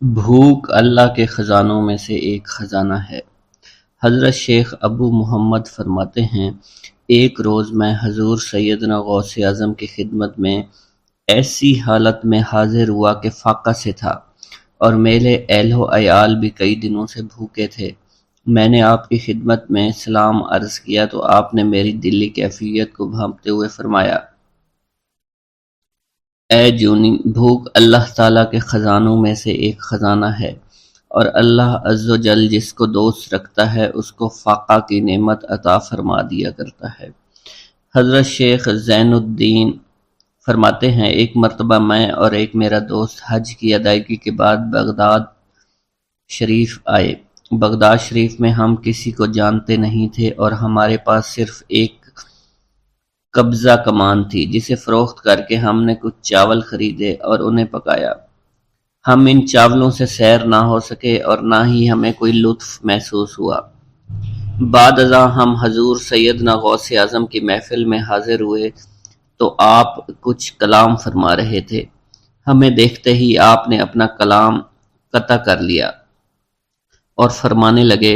بھوک اللہ کے خزانوں میں سے ایک خزانہ ہے۔ حضرت شیخ ابو محمد فرماتے ہیں، ایک روز میں حضور سیدنا غوث اعظم کی خدمت میں ایسی حالت میں حاضر ہوا کہ فاقہ سے تھا، اور میرے اہل و عیال بھی کئی دنوں سے بھوکے تھے۔ میں نے آپ کی خدمت میں سلام عرض کیا تو آپ نے میری دلی کیفیت کو بھانپتے ہوئے فرمایا، اے جونی، بھوک اللہ تعالیٰ کے خزانوں میں سے ایک خزانہ ہے، اور اللہ عز و جل جس کو دوست رکھتا ہے اس کو فاقہ کی نعمت عطا فرما دیا کرتا ہے۔ حضرت شیخ زین الدین فرماتے ہیں، ایک مرتبہ میں اور ایک میرا دوست حج کی ادائیگی کے بعد بغداد شریف آئے۔ بغداد شریف میں ہم کسی کو جانتے نہیں تھے اور ہمارے پاس صرف ایک قبضہ کمان تھی، جسے فروخت کر کے ہم نے کچھ چاول خریدے اور انہیں پکایا۔ ہم ان چاولوں سے سیر نہ ہو سکے اور نہ ہی ہمیں کوئی لطف محسوس ہوا۔ بعد ازاں ہم حضور سیدنا غوث اعظم کی محفل میں حاضر ہوئے تو آپ کچھ کلام فرما رہے تھے۔ ہمیں دیکھتے ہی آپ نے اپنا کلام قطع کر لیا اور فرمانے لگے،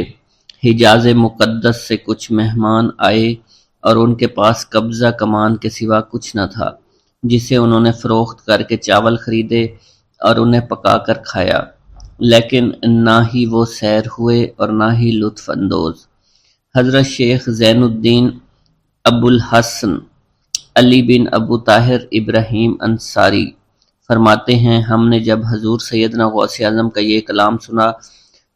حجاز مقدس سے کچھ مہمان آئے اور ان کے پاس قبضہ کمان کے سوا کچھ نہ تھا، جسے انہوں نے فروخت کر کے چاول خریدے اور انہیں پکا کر کھایا، لیکن نہ ہی وہ سیر ہوئے اور نہ ہی لطف اندوز۔ حضرت شیخ زین الدین ابو الحسن علی بن ابو طاہر ابراہیم انصاری فرماتے ہیں، ہم نے جب حضور سیدنا غوث اعظم کا یہ کلام سنا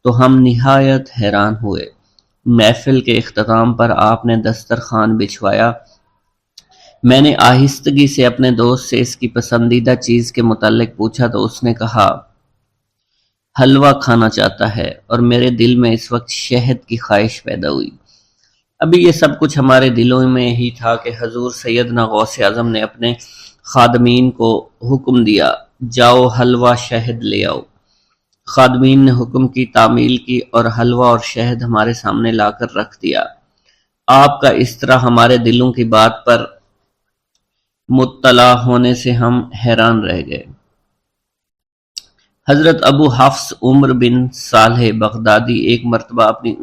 تو ہم نہایت حیران ہوئے۔ محفل کے اختتام پر آپ نے دسترخوان بچھوایا۔ میں نے آہستگی سے اپنے دوست سے اس کی پسندیدہ چیز کے متعلق پوچھا تو اس نے کہا، حلوہ کھانا چاہتا ہے، اور میرے دل میں اس وقت شہد کی خواہش پیدا ہوئی۔ ابھی یہ سب کچھ ہمارے دلوں میں ہی تھا کہ حضور سیدنا غوث اعظم نے اپنے خادمین کو حکم دیا، جاؤ حلوہ شہد لے آؤ۔ خادمین نے حکم کی، تعمیل کی اور حلوہ اور شہد ہمارے سامنے لا کر رکھ دیا۔ آپ کا اس طرح ہمارے دلوں کی بات پر مطلع ہونے سے ہم حیران رہ گئے۔ حضرت ابو حفص عمر بن صالح بغدادی ایک مرتبہ اپنی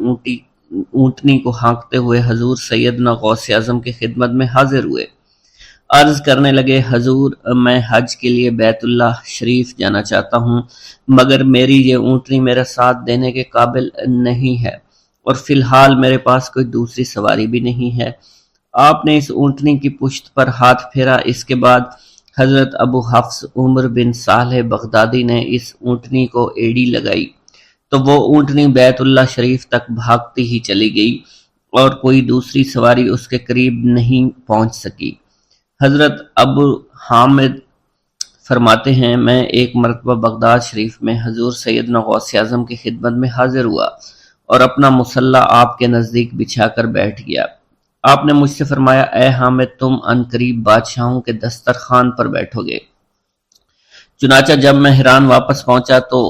اونٹنی کو ہانکتے ہوئے حضور سیدنا غوث اعظم کی خدمت میں حاضر ہوئے۔ عرض کرنے لگے، حضور، میں حج کے لیے بیت اللہ شریف جانا چاہتا ہوں، مگر میری یہ اونٹنی میرا ساتھ دینے کے قابل نہیں ہے، اور فی الحال میرے پاس کوئی دوسری سواری بھی نہیں ہے۔ آپ نے اس اونٹنی کی پشت پر ہاتھ پھیرا۔ اس کے بعد حضرت ابو حفص عمر بن صالح بغدادی نے اس اونٹنی کو ایڑی لگائی تو وہ اونٹنی بیت اللہ شریف تک بھاگتی ہی چلی گئی اور کوئی دوسری سواری اس کے قریب نہیں پہنچ سکی۔ حضرت ابو حامد فرماتے ہیں، میں ایک مرتبہ بغداد شریف میں حضور سیدنا غوث اعظم کی خدمت میں حاضر ہوا اور اپنا مصلی آپ کے نزدیک بچھا کر بیٹھ گیا۔ آپ نے مجھ سے فرمایا، اے حامد، تم عنقریب بادشاہوں کے دسترخوان پر بیٹھو گے۔ چنانچہ جب میں حران واپس پہنچا تو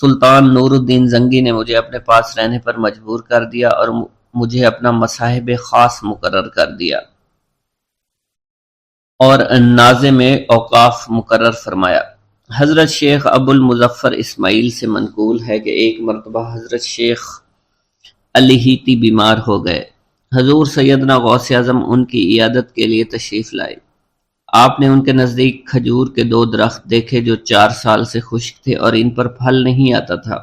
سلطان نور الدین زنگی نے مجھے اپنے پاس رہنے پر مجبور کر دیا اور مجھے اپنا مصاحب خاص مقرر کر دیا اور ناظم اوقاف مقرر فرمایا۔ حضرت شیخ ابو المظفر اسماعیل سے منقول ہے کہ ایک مرتبہ حضرت شیخ الہیتی بیمار ہو گئے۔ حضور سیدنا غوث اعظم ان کی عیادت کے لیے تشریف لائے۔ آپ نے ان کے نزدیک کھجور کے 2 درخت دیکھے جو 4 سال سے خشک تھے اور ان پر پھل نہیں آتا تھا۔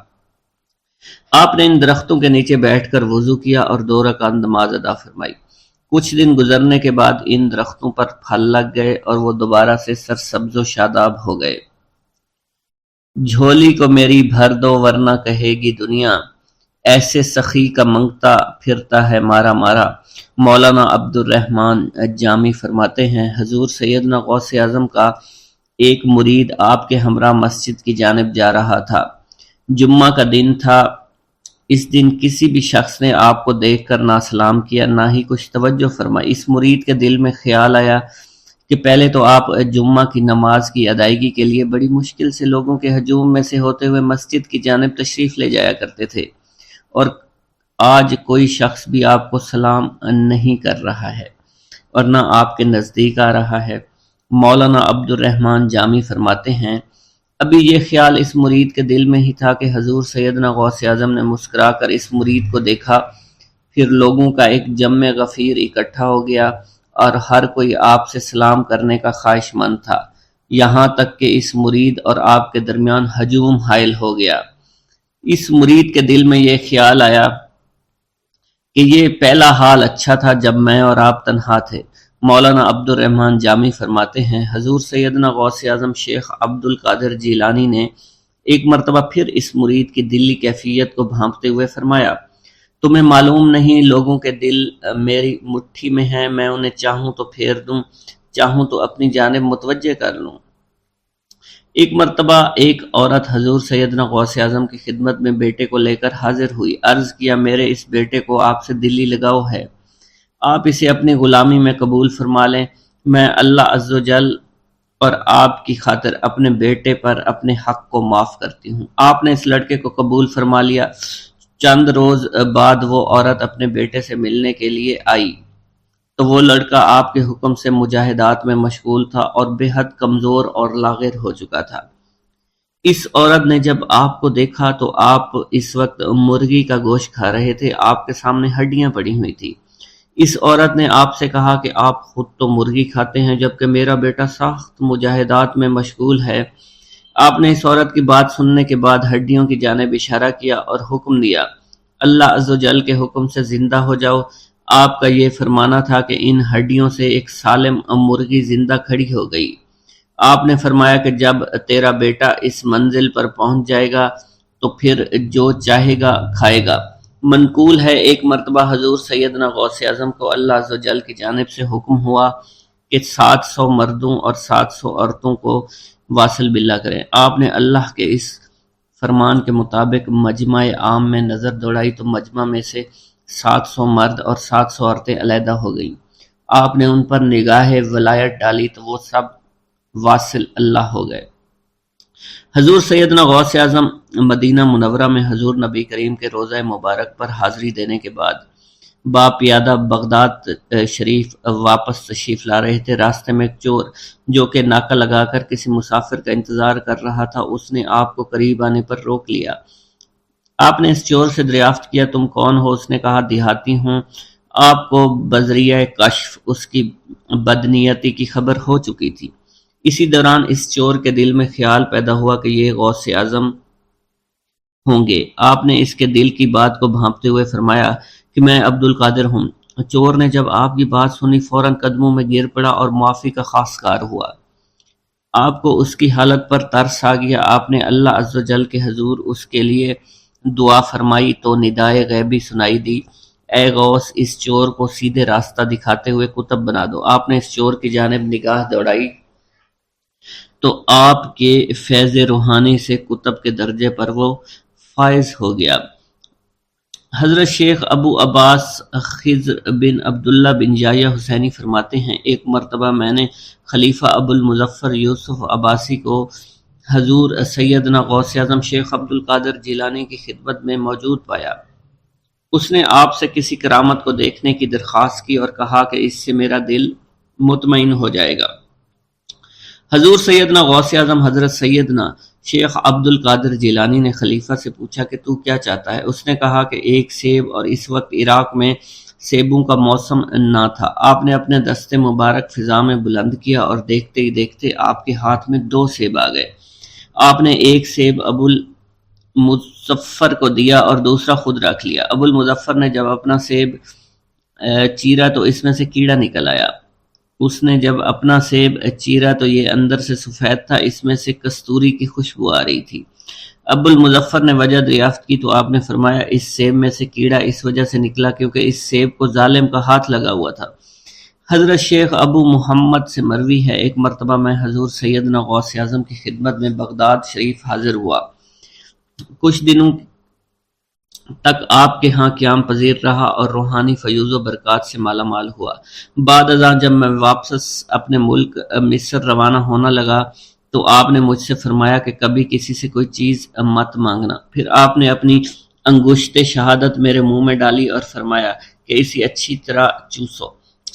آپ نے ان درختوں کے نیچے بیٹھ کر وضو کیا اور 2 رکعت نماز ادا فرمائی۔ کچھ دن گزرنے کے بعد ان درختوں پر پھل لگ گئے اور وہ دوبارہ سے سرسبز و شاداب ہو گئے۔ جھولی کو میری بھر دو ورنہ کہے گی دنیا، ایسے سخی کا منگتا پھرتا ہے مارا مارا۔ مولانا عبد الرحمن جامی فرماتے ہیں، حضور سیدنا غوث اعظم کا ایک مرید آپ کے ہمراہ مسجد کی جانب جا رہا تھا۔ جمعہ کا دن تھا۔ اس دن کسی بھی شخص نے آپ کو دیکھ کر نہ سلام کیا، نہ ہی کچھ توجہ فرمائی۔ اس مرید کے دل میں خیال آیا کہ پہلے تو آپ جمعہ کی نماز کی ادائیگی کے لیے بڑی مشکل سے لوگوں کے ہجوم میں سے ہوتے ہوئے مسجد کی جانب تشریف لے جایا کرتے تھے، اور آج کوئی شخص بھی آپ کو سلام نہیں کر رہا ہے اور نہ آپ کے نزدیک آ رہا ہے۔ مولانا عبد الرحمن جامی فرماتے ہیں، ابھی یہ خیال اس مرید کے دل میں ہی تھا کہ حضور سیدنا غوث اعظم نے مسکرا کر اس مرید کو دیکھا، پھر لوگوں کا ایک جمع غفیر اکٹھا ہو گیا اور ہر کوئی آپ سے سلام کرنے کا خواہش مند تھا، یہاں تک کہ اس مرید اور آپ کے درمیان ہجوم حائل ہو گیا۔ اس مرید کے دل میں یہ خیال آیا کہ یہ پہلا حال اچھا تھا جب میں اور آپ تنہا تھے۔ مولانا عبد الرحمن جامی فرماتے ہیں، حضور سیدنا غوث اعظم شیخ عبد القادر جیلانی نے ایک مرتبہ پھر اس مرید کی دلی کیفیت کو بھانپتے ہوئے فرمایا، تمہیں معلوم نہیں لوگوں کے دل میری مٹھی میں ہیں، میں انہیں چاہوں تو پھیر دوں، چاہوں تو اپنی جانب متوجہ کر لوں۔ ایک مرتبہ ایک عورت حضور سیدنا غوث اعظم کی خدمت میں بیٹے کو لے کر حاضر ہوئی، عرض کیا میرے اس بیٹے کو آپ سے دلی لگاؤ ہے، آپ اسے اپنی غلامی میں قبول فرما لیں، میں اللہ عز و جل اور آپ کی خاطر اپنے بیٹے پر اپنے حق کو معاف کرتی ہوں۔ آپ نے اس لڑکے کو قبول فرما لیا۔ چند روز بعد وہ عورت اپنے بیٹے سے ملنے کے لیے آئی تو وہ لڑکا آپ کے حکم سے مجاہدات میں مشغول تھا اور بے حد کمزور اور لاغر ہو چکا تھا۔ اس عورت نے جب آپ کو دیکھا تو آپ اس وقت مرغی کا گوشت کھا رہے تھے، آپ کے سامنے ہڈیاں پڑی ہوئی تھی۔ اس عورت نے آپ سے کہا کہ آپ خود تو مرغی کھاتے ہیں جبکہ میرا بیٹا سخت مجاہدات میں مشغول ہے۔ آپ نے اس عورت کی بات سننے کے بعد ہڈیوں کی جانب اشارہ کیا اور حکم دیا، اللہ عز و جل کے حکم سے زندہ ہو جاؤ۔ آپ کا یہ فرمانا تھا کہ ان ہڈیوں سے ایک سالم مرغی زندہ کھڑی ہو گئی۔ آپ نے فرمایا کہ جب تیرا بیٹا اس منزل پر پہنچ جائے گا تو پھر جو چاہے گا کھائے گا۔ منقول ہے ایک مرتبہ حضور سیدنا غوث اعظم کو اللہ عز و جل کی جانب سے حکم ہوا کہ 700 مردوں اور 700 عورتوں کو واصل باللہ کریں۔ آپ نے اللہ کے اس فرمان کے مطابق مجمع عام میں نظر دوڑائی تو مجمع میں سے 700 مرد اور 700 عورتیں علیحدہ ہو گئیں۔ آپ نے ان پر نگاہ ولایت ڈالی تو وہ سب واصل اللہ ہو گئے۔ حضور سیدنا غوث اعظم مدینہ منورہ میں حضور نبی کریم کے روضہ مبارک پر حاضری دینے کے بعد باپیادہ بغداد شریف واپس تشریف لا رہے تھے۔ راستے میں ایک چور جو کہ ناکہ لگا کر کسی مسافر کا انتظار کر رہا تھا، اس نے آپ کو قریب آنے پر روک لیا۔ آپ نے اس چور سے دریافت کیا تم کون ہو؟ اس نے کہا دیہاتی ہوں۔ آپ کو بذریعہ کشف اس کی بدنیتی کی خبر ہو چکی تھی۔ اسی دوران اس چور کے دل میں خیال پیدا ہوا کہ یہ غوث اعظم ہوں گے۔ آپ نے اس کے دل کی بات کو بھانپتے ہوئے فرمایا کہ میں عبد القادر ہوں۔ چور نے جب آپ کی بات سنی فوراً قدموں میں گر پڑا اور معافی کا خواستگار ہوا۔ آپ کو اس کی حالت پر ترس آ گیا۔ آپ نے اللہ عز و جل کے حضور اس کے لیے دعا فرمائی تو ندائے غیبی سنائی دی، اے غوث اس چور کو سیدھے راستہ دکھاتے ہوئے کتب بنا دو۔ آپ نے اس چور کی جانب نگاہ دوڑائی تو آپ کے فیض روحانی سے کتب کے درجے پر وہ فائز ہو گیا۔ حضرت شیخ ابو عباس خضر بن عبداللہ بن یحییٰ حسینی فرماتے ہیں، ایک مرتبہ میں نے خلیفہ ابو المظفر یوسف عباسی کو حضور سیدنا غوث اعظم شیخ عبد القادر جیلانی کی خدمت میں موجود پایا۔ اس نے آپ سے کسی کرامت کو دیکھنے کی درخواست کی اور کہا کہ اس سے میرا دل مطمئن ہو جائے گا۔ حضور سیدنا غوث اعظم حضرت سیدنا شیخ عبد القادر جیلانی نے خلیفہ سے پوچھا کہ تو کیا چاہتا ہے؟ اس نے کہا کہ ایک سیب، اور اس وقت عراق میں سیبوں کا موسم نہ تھا۔ آپ نے اپنے دستے مبارک فضا میں بلند کیا اور دیکھتے ہی دیکھتے آپ کے ہاتھ میں 2 سیب آ گئے۔ آپ نے ایک سیب ابو المظفر کو دیا اور دوسرا خود رکھ لیا۔ ابو المظفر نے جب اپنا سیب چیرا تو اس میں سے کیڑا نکل آیا۔ اس نے جب اپنا سیب چیرا تو یہ اندر سے سفید تھا، اس میں سے کستوری کی خوشبو آ رہی تھی۔ ابو المظفر نے وجہ دریافت کی تو آپ نے فرمایا اس سیب میں سے کیڑا اس وجہ سے نکلا کیونکہ اس سیب کو ظالم کا ہاتھ لگا ہوا تھا۔ حضرت شیخ ابو محمد سے مروی ہے، ایک مرتبہ میں حضور سیدنا غوث اعظم کی خدمت میں بغداد شریف حاضر ہوا۔ کچھ دنوں تک آپ کے ہاں قیام پذیر رہا اور روحانی فیوز و برکات سے مالا مال ہوا۔ بعد ازاں جب میں واپس اپنے ملک مصر روانہ ہونا لگا تو آپ نے مجھ سے فرمایا کہ کبھی کسی سے کوئی چیز مت مانگنا۔ پھر آپ نے اپنی انگشت شہادت میرے منہ میں ڈالی اور فرمایا کہ اسے اچھی طرح چوسو۔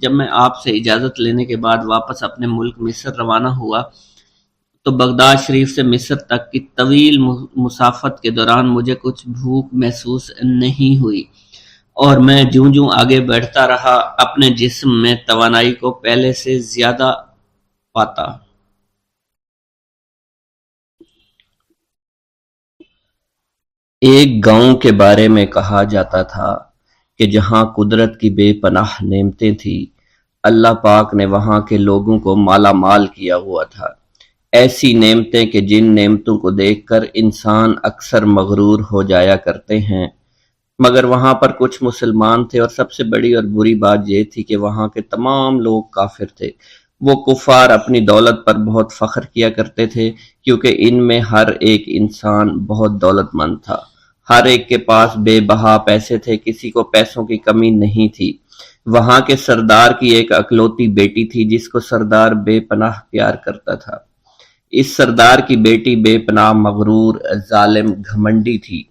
جب میں آپ سے اجازت لینے کے بعد واپس اپنے ملک مصر روانہ ہوا تو بغداد شریف سے مصر تک کی طویل مسافت کے دوران مجھے کچھ بھوک محسوس نہیں ہوئی، اور میں جوں جوں آگے بڑھتا رہا اپنے جسم میں توانائی کو پہلے سے زیادہ پاتا۔ ایک گاؤں کے بارے میں کہا جاتا تھا کہ جہاں قدرت کی بے پناہ نعمتیں تھیں، اللہ پاک نے وہاں کے لوگوں کو مالا مال کیا ہوا تھا۔ ایسی نعمتیں کہ جن نعمتوں کو دیکھ کر انسان اکثر مغرور ہو جایا کرتے ہیں، مگر وہاں پر کچھ مسلمان تھے، اور سب سے بڑی اور بری بات یہ تھی کہ وہاں کے تمام لوگ کافر تھے۔ وہ کفار اپنی دولت پر بہت فخر کیا کرتے تھے، کیونکہ ان میں ہر ایک انسان بہت دولت مند تھا۔ ہر ایک کے پاس بے بہا پیسے تھے، کسی کو پیسوں کی کمی نہیں تھی۔ وہاں کے سردار کی ایک اکلوتی بیٹی تھی جس کو سردار بے پناہ پیار کرتا تھا۔ اس سردار کی بیٹی بے پناہ مغرور، ظالم، گھمنڈی تھی۔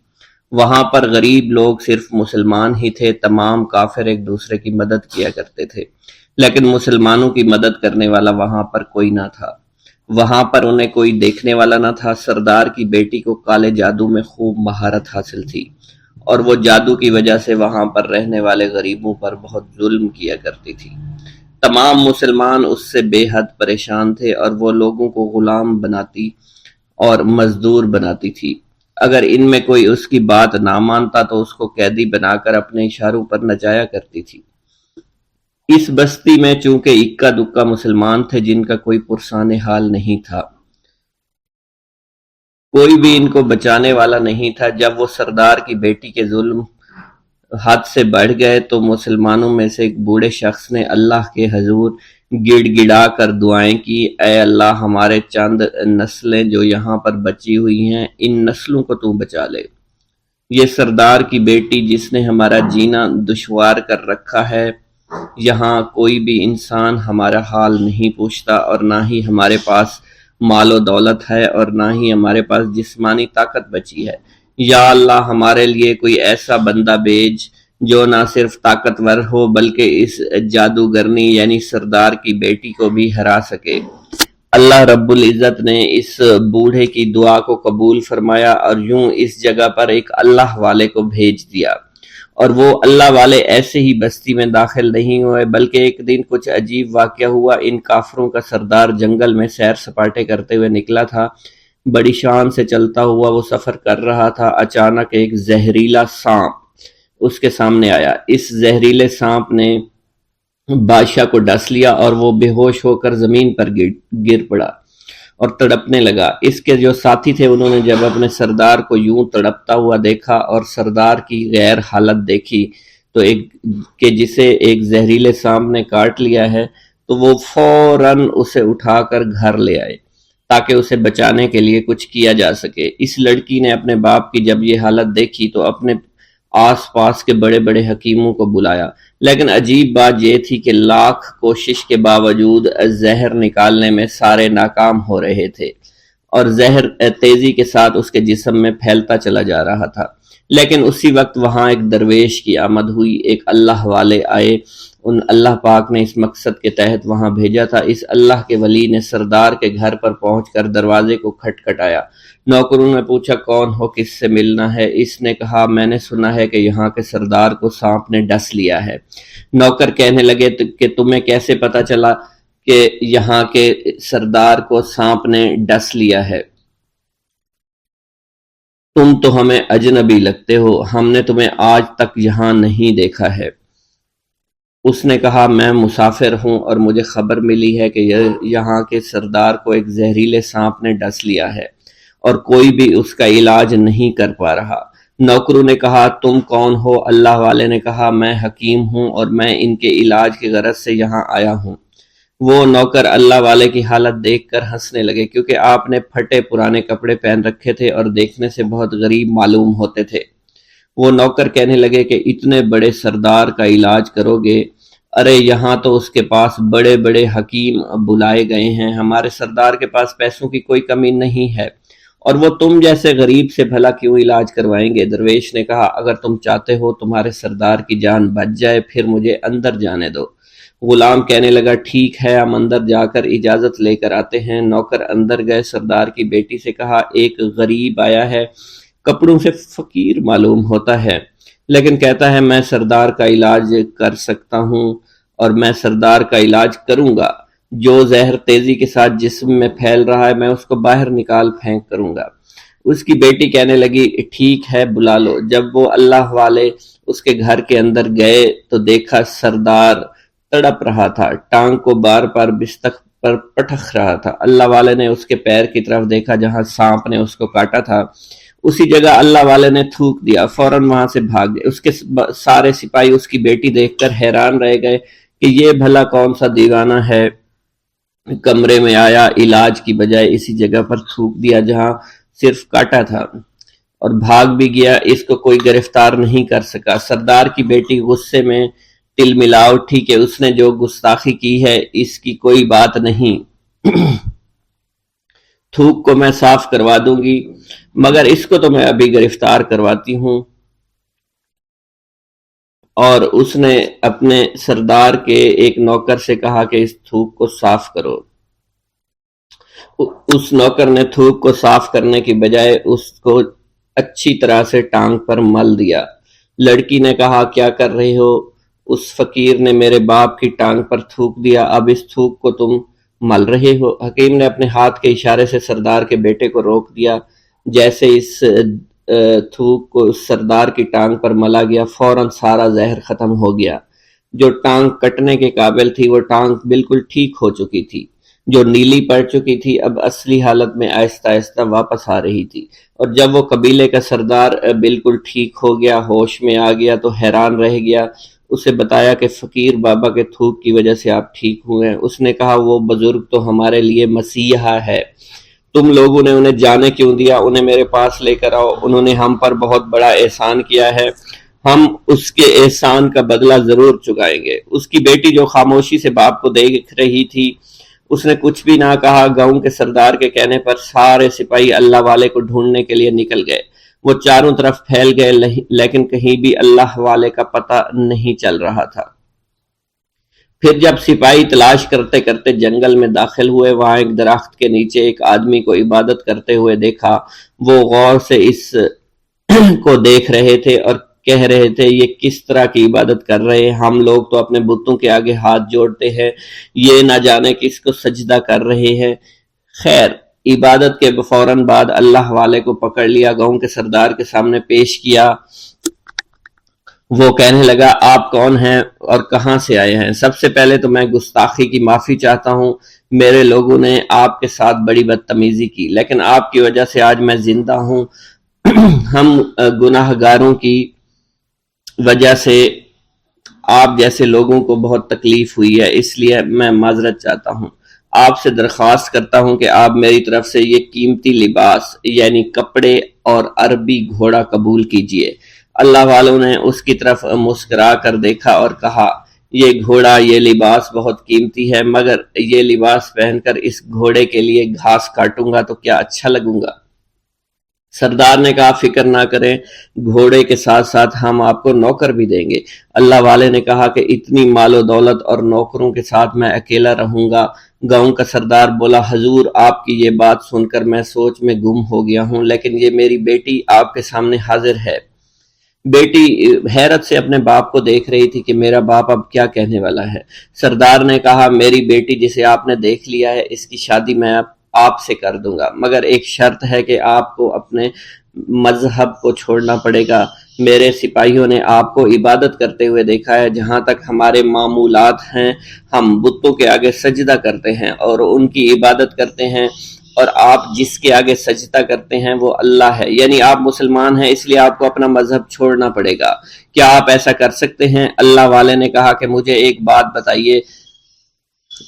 وہاں پر غریب لوگ صرف مسلمان ہی تھے، تمام کافر ایک دوسرے کی مدد کیا کرتے تھے، لیکن مسلمانوں کی مدد کرنے والا وہاں پر کوئی نہ تھا۔ وہاں پر انہیں کوئی دیکھنے والا نہ تھا۔ سردار کی بیٹی کو کالے جادو میں خوب مہارت حاصل تھی، اور وہ جادو کی وجہ سے وہاں پر رہنے والے غریبوں پر بہت ظلم کیا کرتی تھی۔ تمام مسلمان اس سے بے حد پریشان تھے، اور وہ لوگوں کو غلام بناتی اور مزدور بناتی تھی۔ اگر ان میں کوئی اس کی بات نہ مانتا تو اس کو قیدی بنا کر اپنے اشاروں پر نچایا کرتی تھی۔ اس بستی میں چونکہ اکا دکا مسلمان تھے جن کا کوئی پرسان حال نہیں تھا، کوئی بھی ان کو بچانے والا نہیں تھا۔ جب وہ سردار کی بیٹی کے ظلم حد سے بڑھ گئے تو مسلمانوں میں سے ایک بوڑھے شخص نے اللہ کے حضور گڑ گڑا کر دعائیں کی، اے اللہ، ہمارے چند نسلیں جو یہاں پر بچی ہوئی ہیں، ان نسلوں کو تو بچا لے۔ یہ سردار کی بیٹی جس نے ہمارا جینا دشوار کر رکھا ہے، یہاں کوئی بھی انسان ہمارا حال نہیں پوچھتا، اور نہ ہی ہمارے پاس مال و دولت ہے، اور نہ ہی ہمارے پاس جسمانی طاقت بچی ہے۔ یا اللہ، ہمارے لیے کوئی ایسا بندہ بھیج جو نہ صرف طاقتور ہو بلکہ اس جادوگرنی یعنی سردار کی بیٹی کو بھی ہرا سکے۔ اللہ رب العزت نے اس بوڑھے کی دعا کو قبول فرمایا، اور یوں اس جگہ پر ایک اللہ والے کو بھیج دیا۔ اور وہ اللہ والے ایسے ہی بستی میں داخل نہیں ہوئے، بلکہ ایک دن کچھ عجیب واقعہ ہوا۔ ان کافروں کا سردار جنگل میں سیر سپاٹے کرتے ہوئے نکلا تھا، بڑی شان سے چلتا ہوا وہ سفر کر رہا تھا۔ اچانک ایک زہریلا سانپ اس کے سامنے آیا۔ اس زہریلے سانپ نے بادشاہ کو ڈس لیا، اور وہ بے ہوش ہو کر زمین پر گر پڑا اور تڑپنے لگا۔ اس کے جو ساتھی تھے انہوں نے جب اپنے سردار کو یوں تڑپتا ہوا دیکھا اور سردار کی غیر حالت دیکھی تو کہ جسے ایک زہریلے سانپ نے کاٹ لیا ہے، تو وہ فوراً اسے اٹھا کر گھر لے آئے تاکہ اسے بچانے کے لیے کچھ کیا جا سکے۔ اس لڑکی نے اپنے باپ کی جب یہ حالت دیکھی تو اپنے آس پاس کے بڑے بڑے حکیموں کو بلایا، لیکن عجیب بات یہ تھی کہ لاکھ کوشش کے باوجود زہر نکالنے میں سارے ناکام ہو رہے تھے، اور زہر تیزی کے ساتھ اس کے جسم میں پھیلتا چلا جا رہا تھا۔ لیکن اسی وقت وہاں ایک درویش کی آمد ہوئی، ایک اللہ والے آئے، ان اللہ پاک نے اس مقصد کے تحت وہاں بھیجا تھا۔ اس اللہ کے ولی نے سردار کے گھر پر پہنچ کر دروازے کو کھٹکھٹایا۔ نوکروں نے پوچھا کون ہو، کس سے ملنا ہے؟ اس نے کہا میں نے سنا ہے کہ یہاں کے سردار کو سانپ نے ڈس لیا ہے۔ نوکر کہنے لگے کہ تمہیں کیسے پتا چلا کہ یہاں کے سردار کو سانپ نے ڈس لیا ہے؟ تم تو ہمیں اجنبی لگتے ہو، ہم نے تمہیں آج تک یہاں نہیں دیکھا ہے۔ اس نے کہا میں مسافر ہوں، اور مجھے خبر ملی ہے کہ یہاں کے سردار کو ایک زہریلے سانپ نے ڈس لیا ہے، اور کوئی بھی اس کا علاج نہیں کر پا رہا۔ نوکروں نے کہا تم کون ہو؟ اللہ والے نے کہا میں حکیم ہوں، اور میں ان کے علاج کی غرض سے یہاں آیا ہوں۔ وہ نوکر اللہ والے کی حالت دیکھ کر ہنسنے لگے، کیونکہ آپ نے پھٹے پرانے کپڑے پہن رکھے تھے اور دیکھنے سے بہت غریب معلوم ہوتے تھے۔ وہ نوکر کہنے لگے کہ اتنے بڑے سردار کا علاج کرو گے؟ ارے یہاں تو اس کے پاس بڑے بڑے حکیم بلائے گئے ہیں، ہمارے سردار کے پاس پیسوں کی کوئی کمی نہیں ہے، اور وہ تم جیسے غریب سے بھلا کیوں علاج کروائیں گے؟ درویش نے کہا اگر تم چاہتے ہو تمہارے سردار کی جان بچ جائے پھر مجھے اندر جانے دو۔ غلام کہنے لگا ٹھیک ہے ہم اندر جا کر اجازت لے کر آتے ہیں۔ نوکر اندر گئے، سردار کی بیٹی سے کہا ایک غریب آیا ہے، کپڑوں سے فقیر معلوم ہوتا ہے لیکن کہتا ہے میں سردار کا علاج کر سکتا ہوں اور میں سردار کا علاج کروں گا۔ جو زہر تیزی کے ساتھ جسم میں پھیل رہا ہے میں اس کو باہر نکال پھینک کروں گا۔ اس کی بیٹی کہنے لگی ٹھیک ہے بلا لو۔ جب وہ اللہ والے اس کے گھر کے اندر گئے تو دیکھا سردار تڑپ رہا تھا، ٹانگ کو بار بار بستر پر پٹخ رہا تھا۔ اللہ والے نے اس کے پیر کی طرف دیکھا جہاں سانپ نے اس کو کاٹا تھا، اسی جگہ اللہ والے نے تھوک دیا، فوراً وہاں سے بھاگ گئے۔ اس کے سارے سپاہی اس کی بیٹی دیکھ کر حیران رہ گئے کہ یہ بھلا کون سا دیوانہ ہے، کمرے میں آیا، علاج کی بجائے اسی جگہ پر تھوک دیا جہاں صرف کاٹا تھا اور بھاگ بھی گیا، اس کو کوئی گرفتار نہیں کر سکا۔ سردار کی بیٹی غصے میں تل ملا اٹھی کہ اس نے جو گستاخی کی ہے اس کی کوئی بات نہیں، تھوک کو میں صاف کروا دوں گی مگر اس کو تو میں ابھی گرفتار کرواتی ہوں۔ اور اس نے اپنے سردار کے ایک نوکر سے کہا کہ اس تھوک کو صاف کرو۔ اس نوکر نے تھوک کو صاف کرنے کی بجائے اس کو اچھی طرح سے ٹانگ پر مل دیا۔ لڑکی نے کہا کیا کر رہے ہو؟ اس فقیر نے میرے باپ کی ٹانگ پر تھوک دیا، اب اس تھوک کو تم مل رہے ہو؟ حکیم نے اپنے ہاتھ کے اشارے سے سردار کے بیٹے کو روک دیا۔ جیسے اس تھوک کو سردار کی ٹانگ پر ملا گیا فوراً سارا زہر ختم ہو گیا۔ جو ٹانگ کٹنے کے قابل تھی وہ ٹانگ بالکل ٹھیک ہو چکی تھی، جو نیلی پڑ چکی تھی اب اصلی حالت میں آہستہ آہستہ واپس آ رہی تھی۔ اور جب وہ قبیلے کا سردار بالکل ٹھیک ہو گیا، ہوش میں آ گیا تو حیران رہ گیا۔ اسے بتایا کہ فقیر بابا کے تھوک کی وجہ سے آپ ٹھیک ہوئے ہیں۔ اس نے کہا وہ بزرگ تو ہمارے لیے مسیحا ہے، تم لوگوں نے انہیں جانے کیوں دیا؟ انہیں میرے پاس لے کر آؤ، انہوں نے ہم پر بہت بڑا احسان کیا ہے، ہم اس کے احسان کا بدلہ ضرور چکائیں گے۔ اس کی بیٹی جو خاموشی سے باپ کو دیکھ رہی تھی اس نے کچھ بھی نہ کہا۔ گاؤں کے سردار کے کہنے پر سارے سپاہی اللہ والے کو ڈھونڈنے کے لیے نکل گئے۔ وہ چاروں طرف پھیل گئے لیکن کہیں بھی اللہ والے کا پتہ نہیں چل رہا تھا۔ پھر جب سپاہی تلاش کرتے کرتے جنگل میں داخل ہوئے، وہاں ایک درخت کے نیچے ایک آدمی کو عبادت کرتے ہوئے دیکھا۔ وہ غور سے اس کو دیکھ رہے تھے اور کہہ رہے تھے یہ کس طرح کی عبادت کر رہے ہیں؟ ہم لوگ تو اپنے بتوں کے آگے ہاتھ جوڑتے ہیں، یہ نہ جانے کس کو سجدہ کر رہے ہیں۔ خیر، عبادت کے فوراً بعد اللہ والے کو پکڑ لیا، گاؤں کے سردار کے سامنے پیش کیا۔ وہ کہنے لگا آپ کون ہیں اور کہاں سے آئے ہیں؟ سب سے پہلے تو میں گستاخی کی معافی چاہتا ہوں، میرے لوگوں نے آپ کے ساتھ بڑی بدتمیزی کی لیکن آپ کی وجہ سے آج میں زندہ ہوں۔ ہم گناہ گاروں کی وجہ سے آپ جیسے لوگوں کو بہت تکلیف ہوئی ہے، اس لیے میں معذرت چاہتا ہوں۔ آپ سے درخواست کرتا ہوں کہ آپ میری طرف سے یہ قیمتی لباس یعنی کپڑے اور عربی گھوڑا قبول کیجئے۔ اللہ والوں نے اس کی طرف مسکرا کر دیکھا اور کہا یہ گھوڑا، یہ لباس بہت قیمتی ہے مگر یہ لباس پہن کر اس گھوڑے کے لیے گھاس کاٹوں گا تو کیا اچھا لگوں گا؟ سردار نے کہا فکر نہ کریں، گھوڑے کے ساتھ ساتھ ہم آپ کو نوکر بھی دیں گے۔ اللہ والے نے کہا کہ اتنی مال و دولت اور نوکروں کے ساتھ میں اکیلا رہوں گا؟ گاؤں کا سردار بولا حضور آپ کی یہ بات سن کر میں سوچ میں گم ہو گیا ہوں، لیکن یہ میری بیٹی آپ کے سامنے حاضر ہے۔ بیٹی حیرت سے اپنے باپ کو دیکھ رہی تھی کہ میرا باپ اب کیا کہنے والا ہے۔ سردار نے کہا میری بیٹی جسے آپ نے دیکھ لیا ہے اس کی شادی میں آپ سے کر دوں گا مگر ایک شرط ہے کہ آپ کو اپنے مذہب کو چھوڑنا پڑے گا۔ میرے سپاہیوں نے آپ کو عبادت کرتے ہوئے دیکھا ہے، جہاں تک ہمارے معمولات ہیں ہم بتوں کے آگے سجدہ کرتے ہیں اور ان کی عبادت کرتے ہیں، اور آپ جس کے آگے سجدہ کرتے ہیں وہ اللہ ہے، یعنی آپ مسلمان ہیں، اس لیے آپ کو اپنا مذہب چھوڑنا پڑے گا۔ کیا آپ ایسا کر سکتے ہیں؟ اللہ والے نے کہا کہ مجھے ایک بات بتائیے،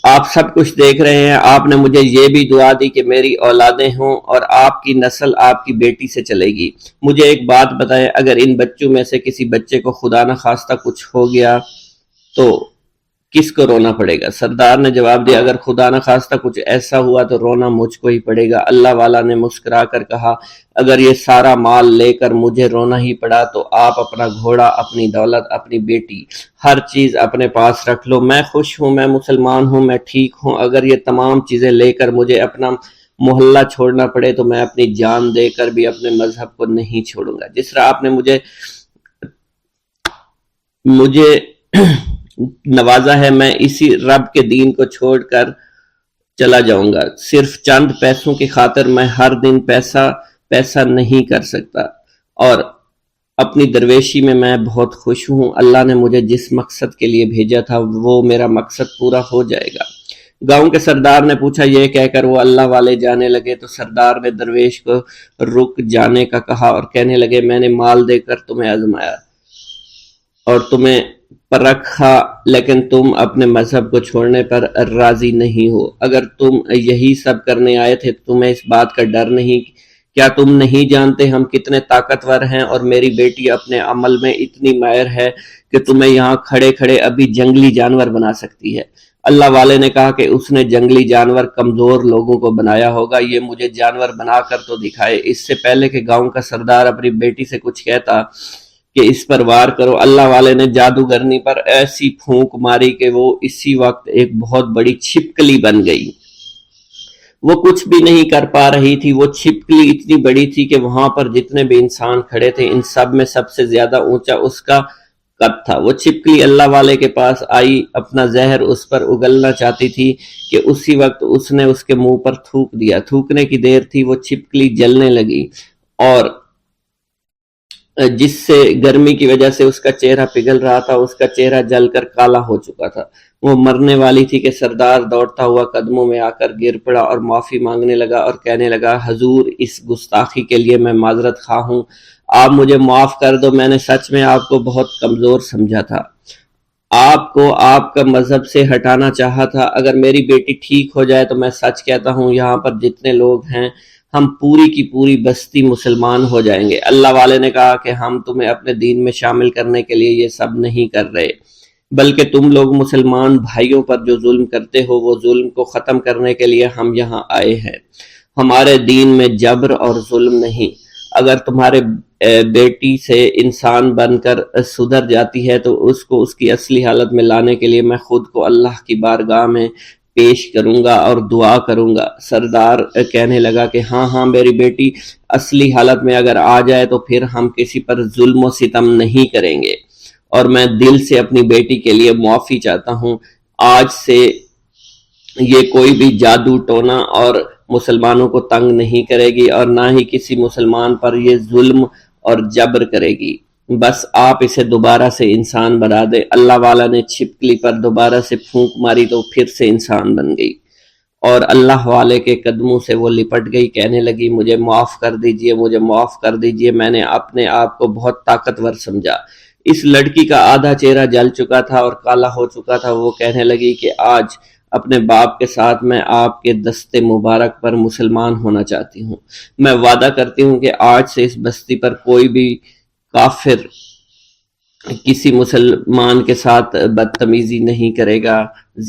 آپ سب کچھ دیکھ رہے ہیں، آپ نے مجھے یہ بھی دعا دی کہ میری اولادیں ہوں اور آپ کی نسل آپ کی بیٹی سے چلے گی۔ مجھے ایک بات بتائیں، اگر ان بچوں میں سے کسی بچے کو خدا نخواستہ کچھ ہو گیا تو کس کو رونا پڑے گا؟ سردار نے جواب دیا اگر خدا نہ خواستہ کچھ ایسا ہوا تو رونا مجھ کو ہی پڑے گا۔ اللہ والا نے مسکرا کر کہا اگر یہ سارا مال لے کر مجھے رونا ہی پڑا تو آپ اپنا گھوڑا، اپنی دولت، اپنی بیٹی، ہر چیز اپنے پاس رکھ لو۔ میں خوش ہوں، میں مسلمان ہوں، میں ٹھیک ہوں۔ اگر یہ تمام چیزیں لے کر مجھے اپنا محلہ چھوڑنا پڑے تو میں اپنی جان دے کر بھی اپنے مذہب کو نہیں چھوڑوں گا۔ جس طرح آپ نے مجھے نوازا ہے، میں اسی رب کے دین کو چھوڑ کر چلا جاؤں گا۔ صرف چند پیسوں کی خاطر میں ہر دن پیسہ نہیں کر سکتا، اور اپنی درویشی میں بہت خوش ہوں۔ اللہ نے مجھے جس مقصد کے لیے بھیجا تھا وہ میرا مقصد پورا ہو جائے گا۔ گاؤں کے سردار نے پوچھا، یہ کہہ کر وہ اللہ والے جانے لگے تو سردار نے درویش کو رک جانے کا کہا اور کہنے لگے میں نے مال دے کر تمہیں آزمایا اور تمہیں پرکھا، لیکن تم اپنے مذہب کو چھوڑنے پر راضی نہیں ہو۔ اگر تم یہی سب کرنے آئے تھے تو تمہیں اس بات کا ڈر نہیں؟ کیا تم نہیں جانتے ہم کتنے طاقتور ہیں، اور میری بیٹی اپنے عمل میں اتنی ماہر ہے کہ تمہیں یہاں کھڑے کھڑے ابھی جنگلی جانور بنا سکتی ہے۔ اللہ والے نے کہا کہ اس نے جنگلی جانور کمزور لوگوں کو بنایا ہوگا، یہ مجھے جانور بنا کر تو دکھائے۔ اس سے پہلے کہ گاؤں کا سردار اپنی بیٹی سے کچھ کہتا کہ اس پر وار کرو، اللہ والے نے جادوگرنی پر ایسی پھونک ماری کہ وہ اسی وقت ایک بہت بڑی چھپکلی بن گئی۔ وہ کچھ بھی نہیں کر پا رہی تھی، وہ چھپکلی اتنی بڑی تھی کہ وہاں پر جتنے بھی انسان کھڑے تھے ان سب میں سب سے زیادہ اونچا اس کا قد تھا۔ وہ چھپکلی اللہ والے کے پاس آئی، اپنا زہر اس پر اگلنا چاہتی تھی کہ اسی وقت اس نے اس کے منہ پر تھوک دیا۔ تھوکنے کی دیر تھی، وہ چھپکلی جلنے لگی اور جس سے گرمی کی وجہ سے اس کا چہرہ پگھل رہا تھا، اس کا چہرہ جل کر کالا ہو چکا تھا۔ وہ مرنے والی تھی کہ سردار دوڑتا ہوا قدموں میں آ کر گر پڑا اور معافی مانگنے لگا اور کہنے لگا حضور اس گستاخی کے لیے میں معذرت خواہ ہوں، آپ مجھے معاف کر دو، میں نے سچ میں آپ کو بہت کمزور سمجھا تھا، آپ کو آپ کا مذہب سے ہٹانا چاہا تھا۔ اگر میری بیٹی ٹھیک ہو جائے تو میں سچ کہتا ہوں یہاں پر جتنے لوگ ہیں ہم پوری کی پوری بستی مسلمان ہو جائیں گے۔ اللہ والے نے کہا کہ ہم تمہیں اپنے دین میں شامل کرنے کے لیے یہ سب نہیں کر رہے، بلکہ تم لوگ مسلمان بھائیوں پر جو ظلم کرتے ہو وہ ظلم کو ختم کرنے کے لیے ہم یہاں آئے ہیں۔ ہمارے دین میں جبر اور ظلم نہیں۔ اگر تمہارے بیٹی سے انسان بن کر سدھر جاتی ہے تو اس کو اس کی اصلی حالت میں لانے کے لیے میں خود کو اللہ کی بارگاہ میں پیش کروں گا اور دعا کروں گا۔ سردار کہنے لگا کہ ہاں میری بیٹی اصلی حالت میں اگر آ جائے تو پھر ہم کسی پر ظلم و ستم نہیں کریں گے، اور میں دل سے اپنی بیٹی کے لیے معافی چاہتا ہوں۔ آج سے یہ کوئی بھی جادو ٹونا اور مسلمانوں کو تنگ نہیں کرے گی، اور نہ ہی کسی مسلمان پر یہ ظلم اور جبر کرے گی۔ بس آپ اسے دوبارہ سے انسان بنا دے۔ اللہ والا نے چھپکلی پر دوبارہ سے پھونک ماری تو پھر سے انسان بن گئی اور اللہ والے کے قدموں سے وہ لپٹ گئی، کہنے لگی مجھے معاف کر دیجئے، مجھے معاف کر دیجئے، میں نے اپنے آپ کو بہت طاقتور سمجھا۔ اس لڑکی کا آدھا چہرہ جل چکا تھا اور کالا ہو چکا تھا۔ وہ کہنے لگی کہ آج اپنے باپ کے ساتھ میں آپ کے دست مبارک پر مسلمان ہونا چاہتی ہوں۔ میں وعدہ کرتی ہوں کہ آج سے اس بستی پر کوئی بھی کافر کسی مسلمان کے ساتھ بدتمیزی نہیں کرے گا،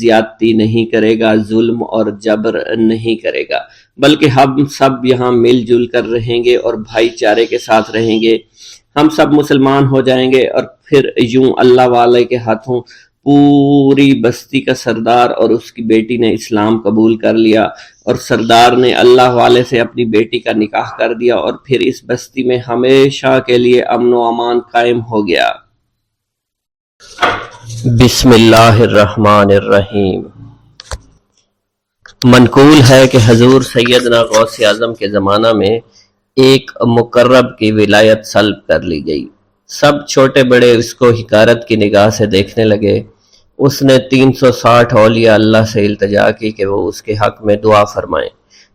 زیادتی نہیں کرے گا، ظلم اور جبر نہیں کرے گا، بلکہ ہم سب یہاں مل جل کر رہیں گے اور بھائی چارے کے ساتھ رہیں گے۔ ہم سب مسلمان ہو جائیں گے اور پھر یوں اللہ والے کے ہاتھوں پوری بستی کا سردار اور اس کی بیٹی نے اسلام قبول کر لیا، اور سردار نے اللہ والے سے اپنی بیٹی کا نکاح کر دیا، اور پھر اس بستی میں ہمیشہ کے لیے امن و امان قائم ہو گیا۔ بسم اللہ الرحمن الرحیم۔ منقول ہے کہ حضور سیدنا غوث اعظم کے زمانہ میں ایک مقرب کی ولایت سلب کر لی گئی۔ سب چھوٹے بڑے اس کو حقارت کی نگاہ سے دیکھنے لگے۔ اس نے 360 اولیاء اللہ سے التجا کی کہ وہ اس کے حق میں دعا فرمائیں،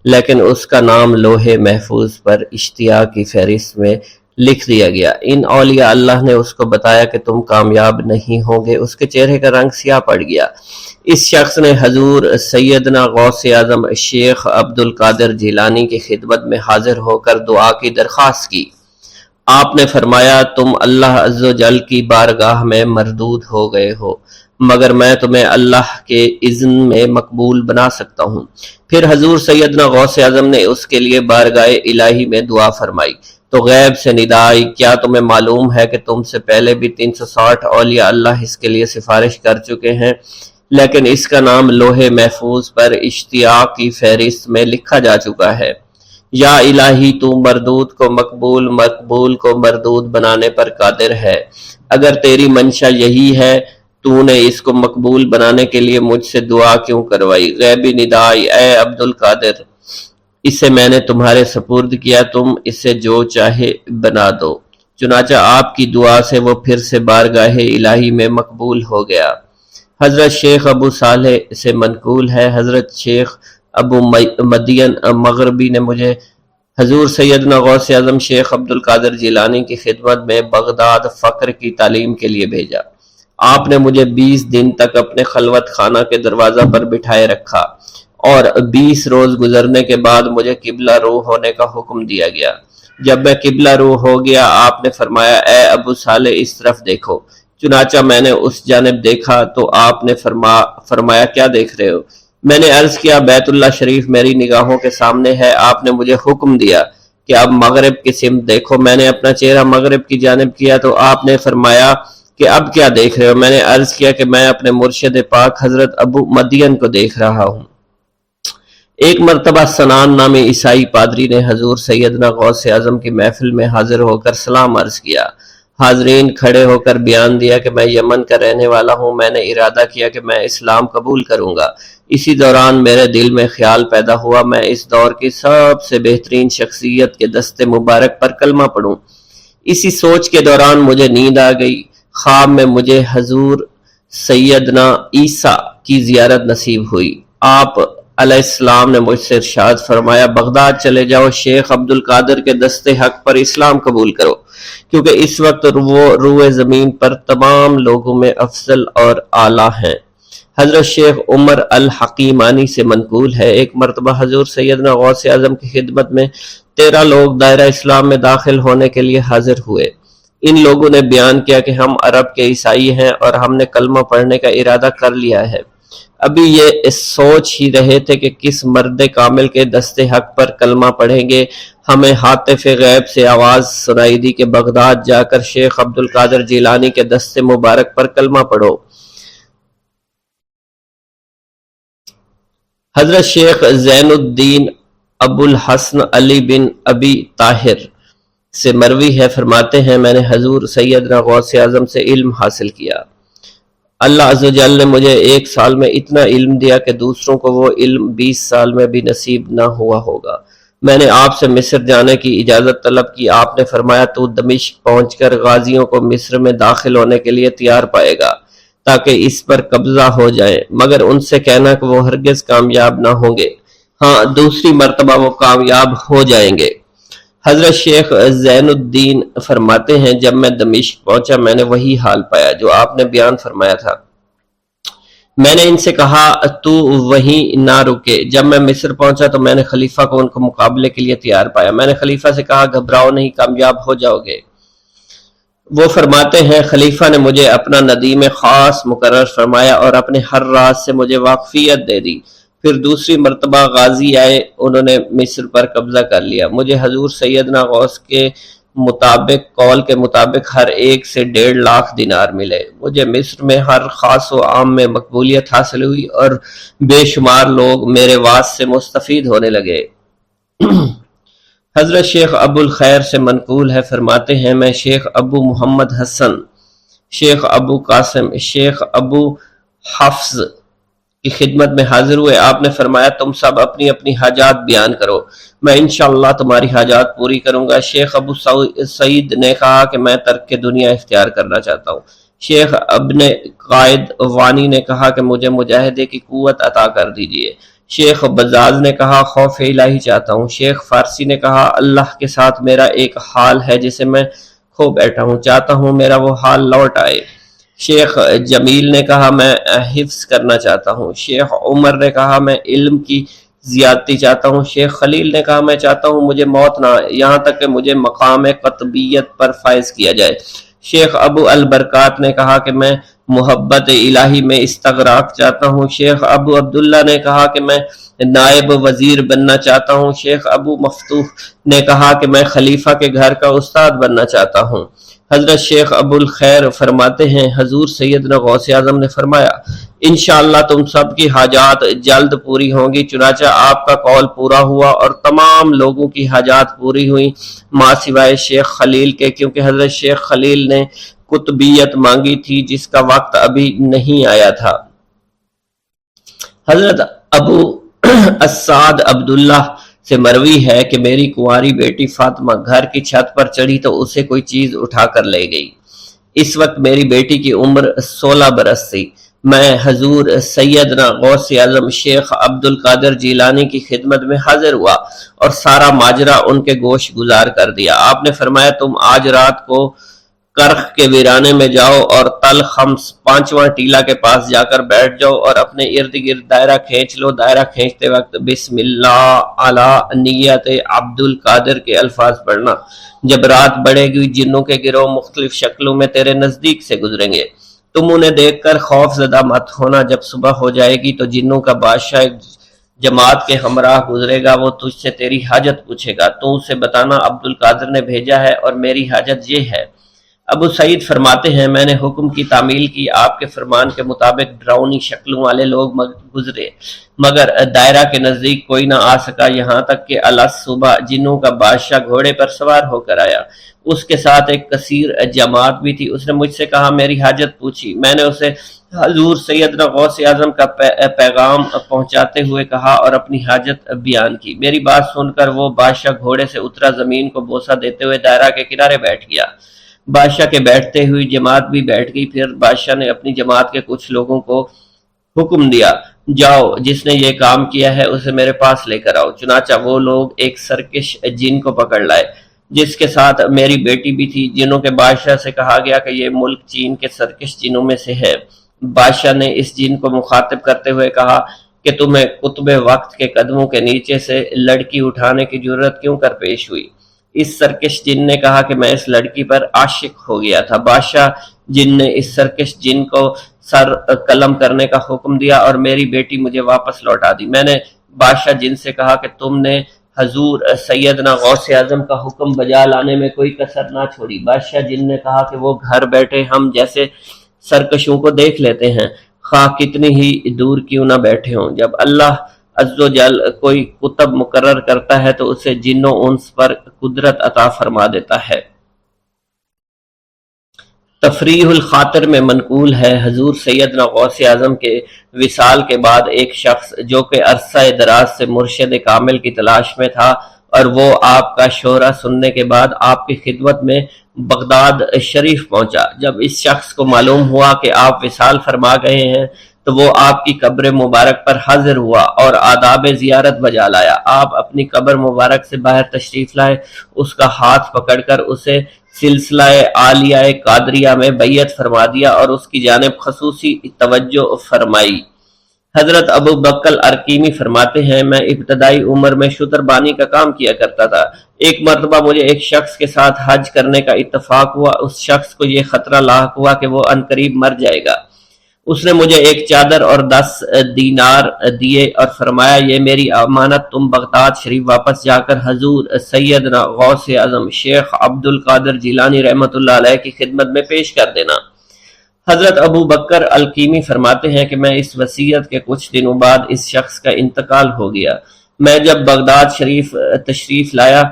لیکن اس کا نام لوح محفوظ پر اشتیاق کی فہرست میں لکھ دیا گیا۔ ان اولیاء اللہ نے اس کو بتایا کہ تم کامیاب نہیں ہوں گے۔ اس کے چہرے کا رنگ سیاہ پڑ گیا۔ اس شخص نے حضور سیدنا غوث اعظم شیخ عبد القادر جیلانی کی خدمت میں حاضر ہو کر دعا کی درخواست کی۔ آپ نے فرمایا تم اللہ عز و جل کی بارگاہ میں مردود ہو گئے ہو۔ مگر میں تمہیں اللہ کے اذن میں مقبول بنا سکتا ہوں۔ پھر حضور سیدنا غوث اعظم نے اس کے لیے بارگاہ الہی میں دعا فرمائی تو غیب سے ندا آئی، کیا تمہیں معلوم ہے کہ تم سے پہلے بھی 360 اولیاء اللہ اس کے لیے سفارش کر چکے ہیں، لیکن اس کا نام لوح محفوظ پر اشتیاق کی فہرست میں لکھا جا چکا ہے۔ یا الہی تو مردود کو مقبول، مقبول کو مردود بنانے پر قادر ہے۔ اگر تیری منشا یہی ہے تو نے اس کو مقبول بنانے کے لیے مجھ سے دعا کیوں کروائی؟ غیبی ندائی، اے عبد القادر، اسے میں نے تمہارے سپرد کیا، تم اسے جو چاہے بنا دو۔ چنانچہ آپ کی دعا سے وہ پھر سے بارگاہ الہی میں مقبول ہو گیا۔ حضرت شیخ ابو صالح سے منقول ہے، حضرت شیخ ابو مدین مغربی نے مجھے حضور سیدنا غوث اعظم شیخ عبد القادر جیلانی کی خدمت میں بغداد فقر کی تعلیم کے لیے بھیجا۔ آپ نے مجھے 20 دن تک اپنے خلوت خانہ کے دروازہ پر بٹھائے رکھا اور 20 روز گزرنے کے بعد مجھے قبلہ رو ہونے کا حکم دیا گیا۔ جب میں قبلہ رو ہو گیا، آپ نے فرمایا، اے ابو صالح اس طرف دیکھو۔ چنانچہ میں نے اس جانب دیکھا تو آپ نے فرمایا کیا دیکھ رہے ہو؟ میں نے عرض کیا، بیت اللہ شریف میری نگاہوں کے سامنے ہے۔ آپ نے مجھے حکم دیا کہ اب مغرب کی سمت دیکھو۔ میں نے اپنا چہرہ مغرب کی جانب کیا تو آپ نے فرمایا کہ اب کیا دیکھ رہے ہو؟ میں نے عرض کیا کہ میں اپنے مرشد پاک حضرت ابو مدین کو دیکھ رہا ہوں۔ ایک مرتبہ سنان نامی عیسائی پادری نے حضور سیدنا غوث اعظم کی محفل میں حاضر ہو کر سلام عرض کیا۔ حاضرین کھڑے ہو کر بیان دیا کہ میں یمن کا رہنے والا ہوں، میں نے ارادہ کیا کہ میں اسلام قبول کروں گا۔ اسی دوران میرے دل میں خیال پیدا ہوا میں اس دور کی سب سے بہترین شخصیت کے دست مبارک پر کلمہ پڑھوں۔ اسی سوچ کے دوران مجھے نیند آ گئی۔ خواب میں مجھے حضور سیدنا عیسیٰ کی زیارت نصیب ہوئی۔ آپ علیہ السلام نے مجھ سے ارشاد فرمایا، بغداد چلے جاؤ، شیخ عبد القادر کے دست حق پر اسلام قبول کرو، کیونکہ اس وقت وہ روئے زمین پر تمام لوگوں میں افضل اور اعلیٰ ہیں۔ حضرت شیخ عمر الحکیمانی سے منقول ہے، ایک مرتبہ حضور سیدنا غوث اعظم کی خدمت میں 13 لوگ دائرہ اسلام میں داخل ہونے کے لیے حاضر ہوئے۔ ان لوگوں نے بیان کیا کہ ہم عرب کے عیسائی ہیں اور ہم نے کلمہ پڑھنے کا ارادہ کر لیا ہے۔ ابھی یہ سوچ ہی رہے تھے کہ کس مرد کامل کے دست حق پر کلمہ پڑھیں گے، ہمیں ہاتف غیب سے آواز سنائی دی کہ بغداد جا کر شیخ عبد القادر جیلانی کے دست مبارک پر کلمہ پڑھو۔ حضرت شیخ زین الدین ابو الحسن علی بن ابی طاہر سے مروی ہے، فرماتے ہیں میں نے حضور سیدنا غوث اعظم سے علم حاصل کیا۔ اللہ عز و جل نے مجھے 1 سال میں اتنا علم دیا کہ دوسروں کو وہ علم 20 سال میں بھی نصیب نہ ہوا ہوگا۔ میں نے آپ سے مصر جانے کی اجازت طلب کی۔ آپ نے فرمایا تو دمشق پہنچ کر غازیوں کو مصر میں داخل ہونے کے لیے تیار پائے گا تاکہ اس پر قبضہ ہو جائے، مگر ان سے کہنا کہ وہ ہرگز کامیاب نہ ہوں گے، ہاں دوسری مرتبہ وہ کامیاب ہو جائیں گے۔ حضرت شیخ زین الدین فرماتے ہیں جب میں دمشق پہنچا میں نے وہی حال پایا جو آپ نے بیان فرمایا تھا۔ میں نے ان سے کہا تو وہیں نہ رکے۔ جب میں مصر پہنچا تو میں نے خلیفہ کو ان کو مقابلے کے لیے تیار پایا۔ میں نے خلیفہ سے کہا گھبراؤ نہیں، کامیاب ہو جاؤ گے۔ وہ فرماتے ہیں خلیفہ نے مجھے اپنا ندیم خاص مقرر فرمایا اور اپنے ہر راز سے مجھے واقفیت دے دی۔ پھر دوسری مرتبہ غازی آئے، انہوں نے مصر پر قبضہ کر لیا۔ مجھے حضور سیدنا غوث کے قول کے مطابق ہر ایک سے 1.5 لاکھ دینار ملے۔ مجھے مصر میں ہر خاص و عام میں مقبولیت حاصل ہوئی اور بے شمار لوگ میرے واعظ سے مستفید ہونے لگے۔ حضرت شیخ ابو الخیر سے منقول ہے، فرماتے ہیں میں شیخ ابو محمد حسن، شیخ ابو قاسم، شیخ ابو حفظ کی خدمت میں حاضر ہوئے۔ آپ نے فرمایا تم سب اپنی اپنی حاجات بیان کرو، میں انشاءاللہ تمہاری حاجات پوری کروں گا۔ شیخ ابو سعید نے کہا کہ میں ترک دنیا اختیار کرنا چاہتا ہوں۔ شیخ ابن قائد وانی نے کہا کہ مجھے مجاہدے کی قوت عطا کر دیجئے۔ شیخ بزاز نے کہا خوف الہی چاہتا ہوں۔ شیخ فارسی نے کہا اللہ کے ساتھ میرا ایک حال ہے جسے میں کھو بیٹھا ہوں، چاہتا ہوں میرا وہ حال لوٹ آئے۔ شیخ جمیل نے کہا میں حفظ کرنا چاہتا ہوں۔ شیخ عمر نے کہا میں علم کی زیادتی چاہتا ہوں۔ شیخ خلیل نے کہا میں چاہتا ہوں مجھے موت نہ آئے، یہاں تک کہ مجھے مقام قطبیت پر فائز کیا جائے۔ شیخ ابو البرکات نے کہا کہ میں محبت الہی میں استغراق چاہتا ہوں۔ شیخ ابو عبداللہ نے کہا کہ میں نائب وزیر بننا چاہتا ہوں۔ شیخ ابو مفتوح نے کہا کہ میں خلیفہ کے گھر کا استاد بننا چاہتا ہوں۔ حضرت شیخ ابو الخیر فرماتے ہیں حضور سیدنا غوث اعظم نے فرمایا انشاءاللہ تم سب کی حاجات جلد پوری ہوں گی۔ چنانچہ آپ کا قول پورا ہوا اور تمام لوگوں کی حاجات پوری ہوئیں ماں سوائے شیخ خلیل کے، کیونکہ حضرت شیخ خلیل نے قطبیت مانگی تھی جس کا وقت ابھی نہیں آیا تھا۔ حضرت ابو السعد عبداللہ سے مروی ہے کہ میری کنواری بیٹی فاطمہ گھر کی چھت پر چڑھی تو اسے کوئی چیز اٹھا کر لے گئی۔ اس وقت میری بیٹی کی عمر 16 برس تھی۔ میں حضور سیدنا غوث اعظم شیخ عبد القادر جیلانی کی خدمت میں حاضر ہوا اور سارا ماجرا ان کے گوش گزار کر دیا۔ آپ نے فرمایا تم آج رات کو کرخ کے ویرانے میں جاؤ اور تل خمس 5واں ٹیلا کے پاس جا کر بیٹھ جاؤ اور اپنے ارد گرد دائرہ کھینچ لو۔ دائرہ کھینچتے وقت بسم اللہ علی نیت عبد القادر کے الفاظ پڑھنا۔ جب رات بڑھے گی جنوں کے گروہ مختلف شکلوں میں تیرے نزدیک سے گزریں گے، تم انہیں دیکھ کر خوف زدہ مت ہونا۔ جب صبح ہو جائے گی تو جنوں کا بادشاہ ایک جماعت کے ہمراہ گزرے گا، وہ تجھ سے تیری حاجت پوچھے گا، تو اسے بتانا عبد القادر نے بھیجا ہے اور میری حاجت یہ ہے۔ ابو سعید فرماتے ہیں میں نے حکم کی تعمیل کی، آپ کے فرمان کے مطابق ڈراؤنی شکلوں والے لوگ گزرے مگر دائرہ کے نزدیک کوئی نہ آ سکا، یہاں تک کہ صبح جنوں کا بادشاہ گھوڑے پر سوار ہو کر آیا۔ اس کے ساتھ ایک کثیر جماعت بھی تھی۔ اس نے مجھ سے کہا میری حاجت پوچھی۔ میں نے اسے حضور سیدنا غوث اعظم کا پیغام پہنچاتے ہوئے کہا اور اپنی حاجت بیان کی۔ میری بات سن کر وہ بادشاہ گھوڑے سے اترا، زمین کو بوسہ دیتے ہوئے دائرہ کے کنارے بیٹھ گیا۔ بادشاہ کے بیٹھتے ہوئی جماعت بھی بیٹھ گئی۔ پھر بادشاہ نے اپنی جماعت کے کچھ لوگوں کو حکم دیا جاؤ جس نے یہ کام کیا ہے اسے میرے پاس لے کر آؤ۔ چنانچہ وہ لوگ ایک سرکش جن کو پکڑ لائے جس کے ساتھ میری بیٹی بھی تھی۔ جنوں کے بادشاہ سے کہا گیا کہ یہ ملک چین کے سرکش جنوں میں سے ہے۔ بادشاہ نے اس جن کو مخاطب کرتے ہوئے کہا کہ تمہیں قطب وقت کے قدموں کے نیچے سے لڑکی اٹھانے کی جرت کیوں کر پیش ہوئی؟ اس سرکش جن نے کہا کہ میں اس لڑکی پر عاشق ہو گیا تھا۔ بادشاہ جن نے اس سرکش جن کو سر قلم کرنے کا حکم دیا اور میری بیٹی مجھے واپس لوٹا دی۔ میں نے بادشاہ جن سے کہا کہ تم نے حضور سیدنا غوث اعظم کا حکم بجا لانے میں کوئی کسر نہ چھوڑی۔ بادشاہ جن نے کہا کہ وہ گھر بیٹھے ہم جیسے سرکشوں کو دیکھ لیتے ہیں، خواہ کتنی ہی دور کیوں نہ بیٹھے ہوں۔ جب اللہ عز و جل کوئی قطب مقرر کرتا ہے تو اسے جن و انس پر قدرت عطا فرما دیتا ہے۔ تفریح الخاطر میں منقول ہے حضور سیدنا غوث اعظم کے وصال کے بعد ایک شخص جو کہ عرصہ دراز سے مرشد کامل کی تلاش میں تھا اور وہ آپ کا شورا سننے کے بعد آپ کی خدمت میں بغداد شریف پہنچا۔ جب اس شخص کو معلوم ہوا کہ آپ وصال فرما گئے ہیں تو وہ آپ کی قبر مبارک پر حاضر ہوا اور آداب زیارت بجا لایا۔ آپ اپنی قبر مبارک سے باہر تشریف لائے، اس کا ہاتھ پکڑ کر اسے سلسلہ عالیہ قادریہ میں بیعت فرما دیا اور اس کی جانب خصوصی توجہ فرمائی۔ حضرت ابو بکر ارکیمی فرماتے ہیں میں ابتدائی عمر میں شتر بانی کا کام کیا کرتا تھا۔ ایک مرتبہ مجھے ایک شخص کے ساتھ حج کرنے کا اتفاق ہوا۔ اس شخص کو یہ خطرہ لاحق ہوا کہ وہ عنقریب مر جائے گا۔ اس نے مجھے ایک چادر اور 10 دینار دیے اور فرمایا یہ میری امانت تم بغداد شریف واپس جا کر حضور سیدنا غوث اعظم شیخ عبد القادر جیلانی رحمۃ اللہ علیہ کی خدمت میں پیش کر دینا۔ حضرت ابو بکر الکیمی فرماتے ہیں کہ میں اس وصیت کے کچھ دنوں بعد اس شخص کا انتقال ہو گیا۔ میں جب بغداد شریف تشریف لایا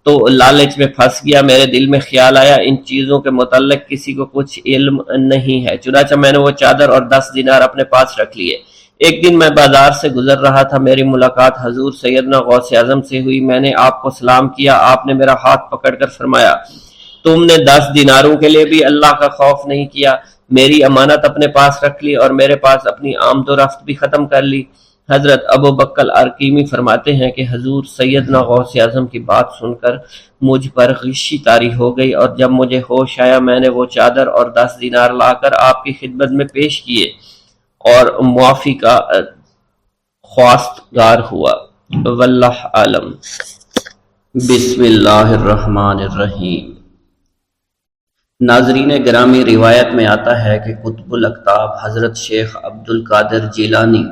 تو لالچ میں پھنس گیا۔ میرے دل میں خیال آیا ان چیزوں کے متعلق کسی کو کچھ علم نہیں ہے، چنانچہ میں نے وہ چادر اور 10 دینار اپنے پاس رکھ لیے۔ ایک دن میں بازار سے گزر رہا تھا، میری ملاقات حضور سیدنا غوث اعظم سے ہوئی۔ میں نے آپ کو سلام کیا، آپ نے میرا ہاتھ پکڑ کر فرمایا تم نے 10 دیناروں کے لیے بھی اللہ کا خوف نہیں کیا، میری امانت اپنے پاس رکھ لی اور میرے پاس اپنی آمد و رفت بھی ختم کر لی۔ حضرت ابو بکر ارکیمی فرماتے ہیں کہ حضور سیدنا غوث اعظم کی بات سن کر مجھ پر غشی طاری ہو گئی اور جب مجھے ہوش آیا میں نے وہ چادر اور 10 دینار لا کر آپ کی خدمت میں پیش کیے اور معافی کا خواستگار ہوا۔ واللہ عالم۔ بسم اللہ الرحمن الرحیم۔ ناظرین گرامی، روایت میں آتا ہے کہ قطب الاقطاب حضرت شیخ عبد القادر جیلانی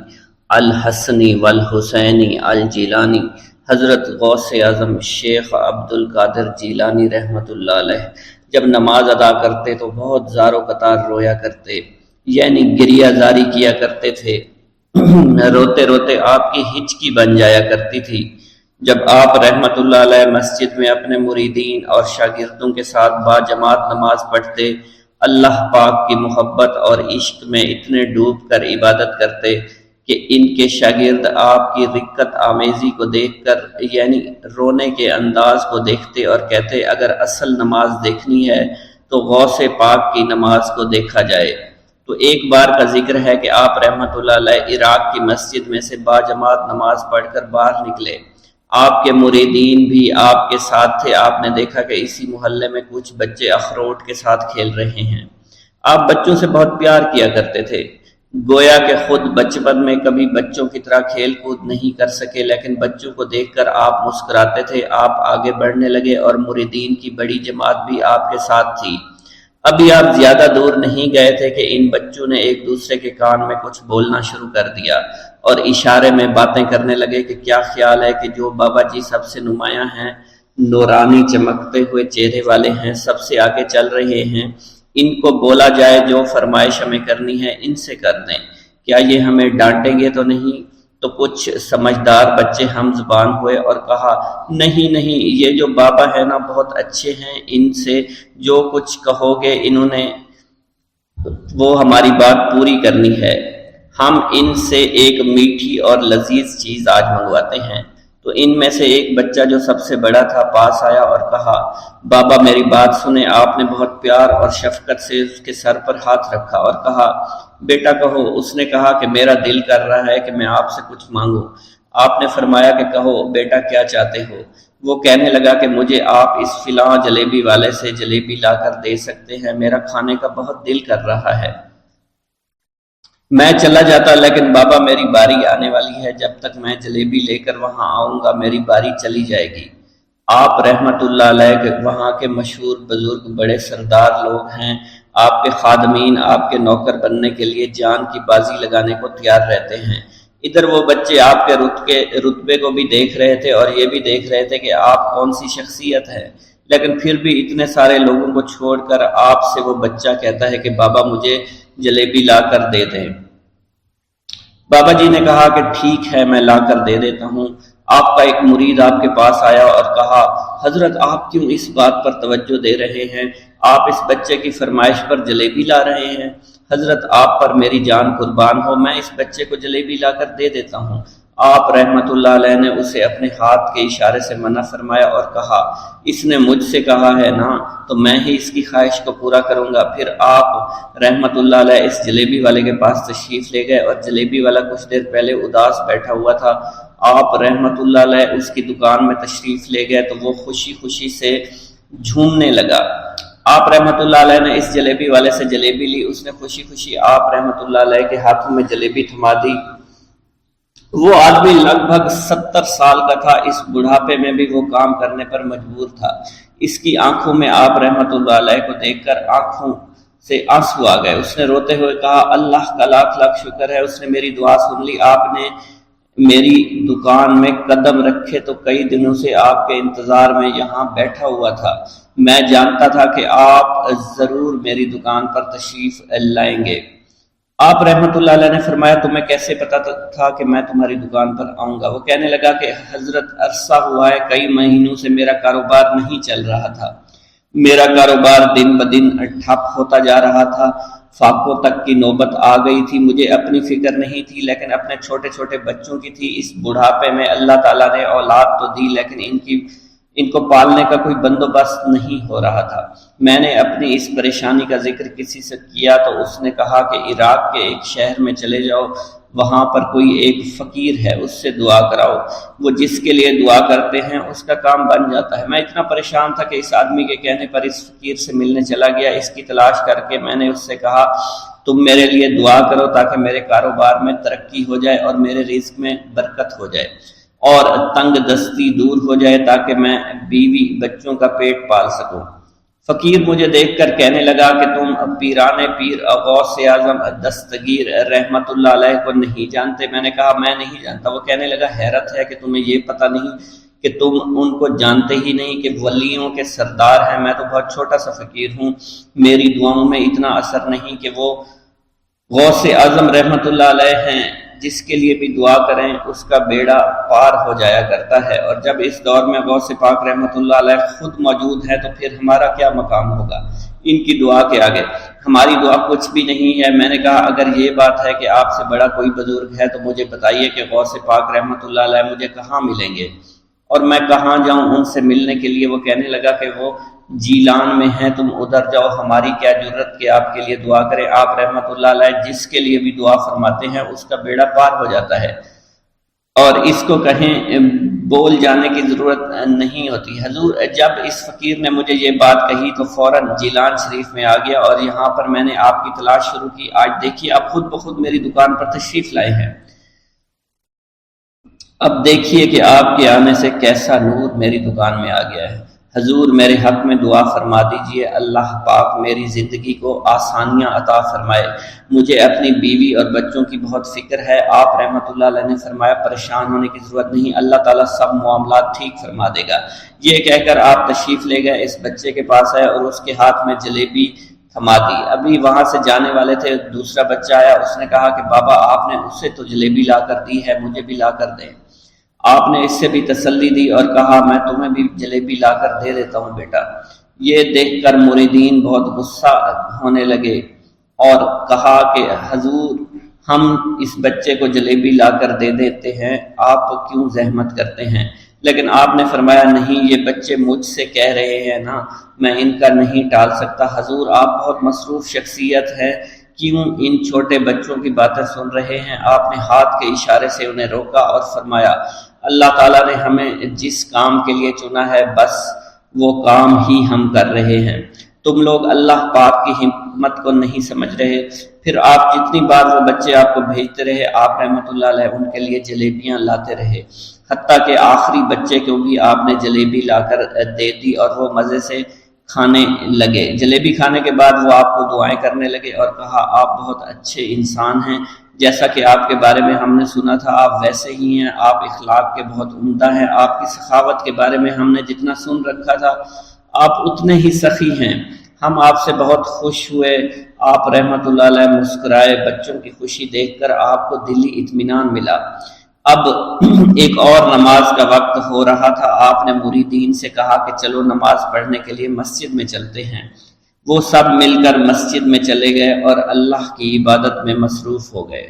الحسنی والحسینی الجیلانی، حضرت غوث اعظم شیخ عبد القادر جیلانی رحمۃ اللہ علیہ جب نماز ادا کرتے تو بہت زار و قطار رویا کرتے، یعنی گریہ زاری کیا کرتے تھے۔ روتے روتے آپ کی ہچکی بن جایا کرتی تھی۔ جب آپ رحمت اللہ علیہ مسجد میں اپنے مریدین اور شاگردوں کے ساتھ باجماعت نماز پڑھتے، اللہ پاک کی محبت اور عشق میں اتنے ڈوب کر عبادت کرتے کہ ان کے شاگرد آپ کی رقت آمیزی کو دیکھ کر، یعنی رونے کے انداز کو دیکھتے اور کہتے اگر اصل نماز دیکھنی ہے تو غوث پاک کی نماز کو دیکھا جائے۔ تو ایک بار کا ذکر ہے کہ آپ رحمت اللہ علیہ عراق کی مسجد میں سے باجماعت نماز پڑھ کر باہر نکلے۔ آپ کے مریدین بھی آپ کے ساتھ تھے۔ آپ نے دیکھا کہ اسی محلے میں کچھ بچے اخروٹ کے ساتھ کھیل رہے ہیں۔ آپ بچوں سے بہت پیار کیا کرتے تھے، گویا کہ خود بچپن میں کبھی بچوں کی طرح کھیل کود نہیں کر سکے، لیکن بچوں کو دیکھ کر آپ مسکراتے تھے۔ آپ آگے بڑھنے لگے اور مریدین کی بڑی جماعت بھی آپ کے ساتھ تھی۔ ابھی آپ زیادہ دور نہیں گئے تھے کہ ان بچوں نے ایک دوسرے کے کان میں کچھ بولنا شروع کر دیا اور اشارے میں باتیں کرنے لگے کہ کیا خیال ہے کہ جو بابا جی سب سے نمایاں ہیں، نورانی چمکتے ہوئے چہرے والے ہیں، سب سے آگے چل رہے ہیں، ان کو بولا جائے جو فرمائش ہمیں کرنی ہے ان سے کر دیں، کیا یہ ہمیں ڈانٹیں گے تو نہیں؟ تو کچھ سمجھدار بچے ہم زبان ہوئے اور کہا نہیں نہیں، یہ جو بابا ہے نا بہت اچھے ہیں، ان سے جو کچھ کہو گے انہوں نے وہ ہماری بات پوری کرنی ہے، ہم ان سے ایک میٹھی اور لذیذ چیز آج منگواتے ہیں۔ تو ان میں سے ایک بچہ جو سب سے بڑا تھا پاس آیا اور کہا بابا میری بات سنیں۔ آپ نے بہت پیار اور شفقت سے اس کے سر پر ہاتھ رکھا اور کہا بیٹا کہو۔ اس نے کہا کہ میرا دل کر رہا ہے کہ میں آپ سے کچھ مانگوں۔ آپ نے فرمایا کہ کہو بیٹا کیا چاہتے ہو؟ وہ کہنے لگا کہ مجھے آپ اس فلاں جلیبی والے سے جلیبی لا کر دے سکتے ہیں، میرا کھانے کا بہت دل کر رہا ہے۔ میں چلا جاتا لیکن بابا میری باری آنے والی ہے، جب تک میں جلیبی لے کر وہاں آؤں گا میری باری چلی جائے گی۔ آپ رحمت اللہ علیہ کے وہاں کے مشہور بزرگ بڑے سردار لوگ ہیں، آپ کے خادمین آپ کے نوکر بننے کے لیے جان کی بازی لگانے کو تیار رہتے ہیں۔ ادھر وہ بچے آپ کے رتبے کو بھی دیکھ رہے تھے اور یہ بھی دیکھ رہے تھے کہ آپ کون سی شخصیت ہے، لیکن پھر بھی اتنے سارے لوگوں کو چھوڑ کر آپ سے وہ بچہ کہتا ہے کہ بابا مجھے جلیبی لا کر دے دیں۔ بابا جی نے کہا کہ ٹھیک ہے میں لا کر دے دیتا ہوں۔ آپ کا ایک مرید آپ کے پاس آیا اور کہا حضرت آپ کیوں اس بات پر توجہ دے رہے ہیں، آپ اس بچے کی فرمائش پر جلیبی لا رہے ہیں؟ حضرت آپ پر میری جان قربان ہو، میں اس بچے کو جلیبی لا کر دے دیتا ہوں۔ آپ رحمت اللہ علیہ نے اسے اپنے ہاتھ کے اشارے سے منع فرمایا اور کہا اس نے مجھ سے کہا ہے نا تو میں ہی اس کی خواہش کو پورا کروں گا۔ پھر آپ رحمت اللہ علیہ اس جلیبی والے کے پاس تشریف لے گئے اور جلیبی والا کچھ دیر پہلے اداس بیٹھا ہوا تھا۔ آپ رحمت اللہ علیہ اس کی دکان میں تشریف لے گئے تو وہ خوشی خوشی سے جھومنے لگا۔ آپ رحمت اللہ علیہ نے اس جلیبی والے سے جلیبی لی، اس نے خوشی خوشی آپ رحمت اللہ علیہ کے ہاتھوں میں جلیبی تھما دی۔ وہ آدمی لگ بھگ 70 سال کا تھا، اس بڑھاپے میں بھی وہ کام کرنے پر مجبور تھا۔ اس کی آنکھوں میں آپ رحمت اللہ علیہ کو دیکھ کر آنکھوں سے آنسو آ گئے۔ اس نے روتے ہوئے کہا اللہ کا لاکھ لاکھ شکر ہے، اس نے میری دعا سن لی۔ آپ نے میری دکان میں قدم رکھے تو کئی دنوں سے آپ کے انتظار میں یہاں بیٹھا ہوا تھا۔ میں جانتا تھا کہ آپ ضرور میری دکان پر تشریف لائیں گے۔ آپ رحمت اللہ علیہ نے فرمایا تمہیں کیسے پتا تھا کہ میں تمہاری دکان پر آؤں گا؟ وہ کہنے لگا کہ حضرت عرصہ ہوا ہے، کئی مہینوں سے میرا کاروبار نہیں چل رہا تھا، میرا کاروبار دن بدن ٹھپ ہوتا جا رہا تھا، فاقوں تک کی نوبت آ گئی تھی۔ مجھے اپنی فکر نہیں تھی لیکن اپنے چھوٹے چھوٹے بچوں کی تھی۔ اس بڑھاپے میں اللہ تعالیٰ نے اولاد تو دی لیکن ان کو پالنے کا کوئی بندوبست نہیں ہو رہا تھا۔ میں نے اپنی اس پریشانی کا ذکر کسی سے کیا تو اس نے کہا کہ عراق کے ایک شہر میں چلے جاؤ، وہاں پر کوئی ایک فقیر ہے، اس سے دعا کراؤ، وہ جس کے لیے دعا کرتے ہیں اس کا کام بن جاتا ہے۔ میں اتنا پریشان تھا کہ اس آدمی کے کہنے پر اس فقیر سے ملنے چلا گیا۔ اس کی تلاش کر کے میں نے اس سے کہا تم میرے لیے دعا کرو تاکہ میرے کاروبار میں ترقی ہو جائے اور میرے رزق میں برکت ہو جائے اور تنگ دستی دور ہو جائے تاکہ میں بیوی بچوں کا پیٹ پال سکوں۔ فقیر مجھے دیکھ کر کہنے لگا کہ تم پیران پیر غوث اعظم دستگیر رحمت اللہ علیہ کو نہیں جانتے؟ میں نے کہا میں نہیں جانتا۔ وہ کہنے لگا حیرت ہے کہ تمہیں یہ پتہ نہیں کہ تم ان کو جانتے ہی نہیں کہ ولیوں کے سردار ہیں۔ میں تو بہت چھوٹا سا فقیر ہوں، میری دعاؤں میں اتنا اثر نہیں کہ وہ غوث اعظم رحمت اللہ علیہ ہیں، جس کے لیے بھی دعا کریں اس کا بیڑا پار ہو جایا کرتا ہے، اور جب اس دور میں غوث پاک رحمت اللہ علیہ خود موجود ہے تو پھر ہمارا کیا مقام ہوگا ان کی دعا کے آگے؟ ہماری دعا کچھ بھی نہیں ہے۔ میں نے کہا اگر یہ بات ہے کہ آپ سے بڑا کوئی بزرگ ہے تو مجھے بتائیے کہ غوث پاک رحمت اللہ علیہ مجھے کہاں ملیں گے اور میں کہاں جاؤں ان سے ملنے کے لیے؟ وہ کہنے لگا کہ وہ جیلان میں ہیں، تم ادھر جاؤ، ہماری کیا جرت کہ آپ کے لیے دعا کریں۔ آپ رحمت اللہ علیہ جس کے لیے بھی دعا فرماتے ہیں اس کا بیڑا پار ہو جاتا ہے، اور اس کو کہیں بول جانے کی ضرورت نہیں ہوتی۔ حضور جب اس فقیر نے مجھے یہ بات کہی تو فوراً جیلان شریف میں آ گیا، اور یہاں پر میں نے آپ کی تلاش شروع کی۔ آج دیکھیے آپ خود بخود میری دکان پر تشریف لائے ہیں، اب دیکھیے کہ آپ کے آنے سے کیسا نور میری دکان میں آ گیا ہے۔ حضور میرے حق میں دعا فرما دیجئے، اللہ پاک میری زندگی کو آسانیاں عطا فرمائے، مجھے اپنی بیوی اور بچوں کی بہت فکر ہے۔ آپ رحمت اللہ علیہ نے فرمایا پریشان ہونے کی ضرورت نہیں، اللہ تعالیٰ سب معاملات ٹھیک فرما دے گا۔ یہ کہہ کر آپ تشریف لے گئے، اس بچے کے پاس آئے اور اس کے ہاتھ میں جلیبی تھما دی۔ ابھی وہاں سے جانے والے تھے، دوسرا بچہ آیا، اس نے کہا کہ بابا آپ نے اسے تو جلیبی لا کر دی ہے، مجھے بھی لا کر دیں۔ آپ نے اس سے بھی تسلی دی اور کہا میں تمہیں بھی جلیبی لا کر دے دیتا ہوں بیٹا۔ یہ دیکھ کر مریدین بہت غصہ ہونے لگے اور کہا کہ حضور ہم اس بچے کو جلیبی لا کر دے دیتے ہیں، آپ کیوں زحمت کرتے ہیں؟ لیکن آپ نے فرمایا نہیں، یہ بچے مجھ سے کہہ رہے ہیں نا، میں ان کا نہیں ٹال سکتا۔ حضور آپ بہت مصروف شخصیت ہے، کیوں ان چھوٹے بچوں کی باتیں سن رہے ہیں؟ آپ نے ہاتھ کے اشارے سے انہیں روکا اور فرمایا اللہ تعالیٰ نے ہمیں جس کام کے لیے چنا ہے بس وہ کام ہی ہم کر رہے ہیں، تم لوگ اللہ پاک کی حکمت کو نہیں سمجھ رہے۔ پھر آپ جتنی بار وہ بچے آپ کو بھیجتے رہے، آپ رحمت اللہ علیہ ان کے لیے جلیبیاں لاتے رہے، حتیٰ کہ آخری بچے کو بھی آپ نے جلیبی لا کر دے دی اور وہ مزے سے کھانے لگے۔ جلیبی کھانے کے بعد وہ آپ کو دعائیں کرنے لگے اور کہا آپ بہت اچھے انسان ہیں، جیسا کہ آپ کے بارے میں ہم نے سنا تھا آپ ویسے ہی ہیں، آپ اخلاق کے بہت عمدہ ہیں، آپ کی سخاوت کے بارے میں ہم نے جتنا سن رکھا تھا آپ اتنے ہی سخی ہیں، ہم آپ سے بہت خوش ہوئے۔ آپ رحمت اللہ علیہ مسکرائے، بچوں کی خوشی دیکھ کر آپ کو دلی اطمینان ملا۔ اب ایک اور نماز کا وقت ہو رہا تھا، آپ نے مریدین سے کہا کہ چلو نماز پڑھنے کے لیے مسجد میں چلتے ہیں۔ وہ سب مل کر مسجد میں چلے گئے اور اللہ کی عبادت میں مصروف ہو گئے۔